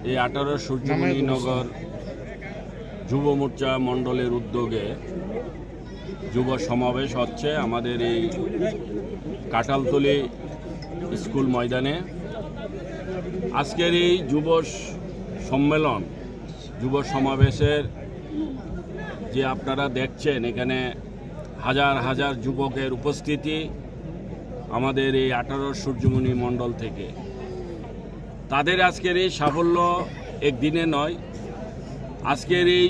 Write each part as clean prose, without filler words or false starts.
এই 18 সূর্যমণিনগর যুব মোর্চা মণ্ডলের উদ্যোগে যুব সমাবেশ হচ্ছে আমাদের এই কাঁঠালতলী স্কুল ময়দানে। আজকের এই যুব সম্মেলন যুব সমাবেশের যে আপনারা দেখছেন এখানে হাজার হাজার যুবকের উপস্থিতি আমাদের এই 18 সূর্যমণি মণ্ডল থেকে। তাদের আজকের এই সাফল্য একদিনে নয়, আজকের এই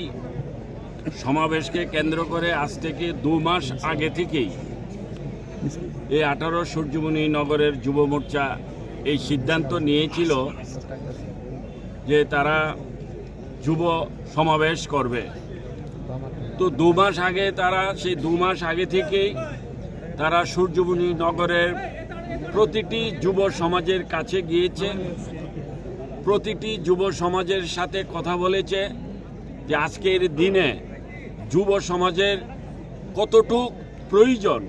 সমাবেশকে কেন্দ্র করে আজ থেকে 2 মাস আগে থেকেই এই 18 সূর্যমণি নগরের যুব মোর্চা এই সিদ্ধান্ত নিয়েছিল যে তারা যুব সমাবেশ করবে। তো 2 মাস আগে তারা সেই 2 মাস আগে থেকেই তারা সূর্যমণি নগরের প্রতিটি যুব সমাজের কাছে গিয়েছে, প্রতিটি যুব সমাজের সাথে কথা বলেছে যে আজকের দিনে যুব সমাজের কতটুক প্রয়োজন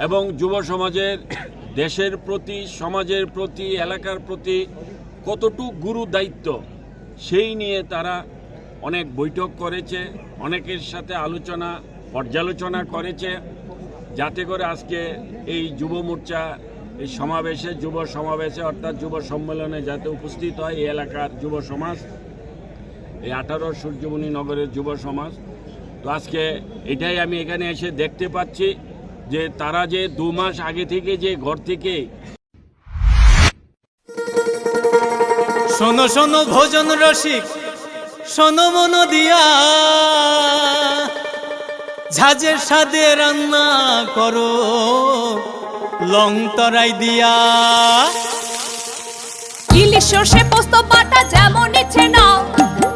এবং যুব সমাজের দেশের প্রতি, সমাজের প্রতি, এলাকার প্রতি কতটুক গুরু দায়িত্ব, সেই নিয়ে তারা অনেক বৈঠক করেছে, অনেকের সাথে আলোচনা পর্যালোচনা করেছে, যাতে করে আজকে এই যুব মোর্চা এই সমাবেশে, যুব সমাবেশে অর্থাৎ যুব সম্মেলনে যাতে উপস্থিত হয় এই এলাকার যুব সমাজ, এই 18 সূর্যমণি নগরের যুব সমাজ। তো আজকে এটাই আমি এখানে এসে দেখতে পাচ্ছি যে তারা যে 2 মাস আগে থেকে যে ঘর থেকে শোনো শোনো ভোজন রসিক, শোনো মন দিয়া, ঝাঁঝের স্বাদে রান্না করো লং তরাই দিয়া। ইলিশ সর্ষে পোস্ত বাটা যেমন ইচ্ছে নাও,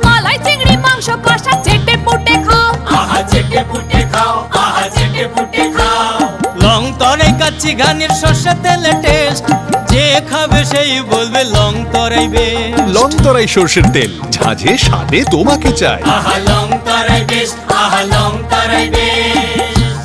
মালাই চিংড়ি মাংস কষা চেটে পুটে খাও, আহা চেটে পুটে খাও, আহা চেটে পুটে খাও। লং তরাই কাচ্চি ঘানির সর্ষে তেলে টেস্ট, যে খাবে সেই বলবে লং তরাই বেশ। লং তরাই সর্ষের তেল, ঝাঁঝে স্বাদে তোমাকে চাই। আহা লং তরাই বেশ, আহা লং তরাই বেশ।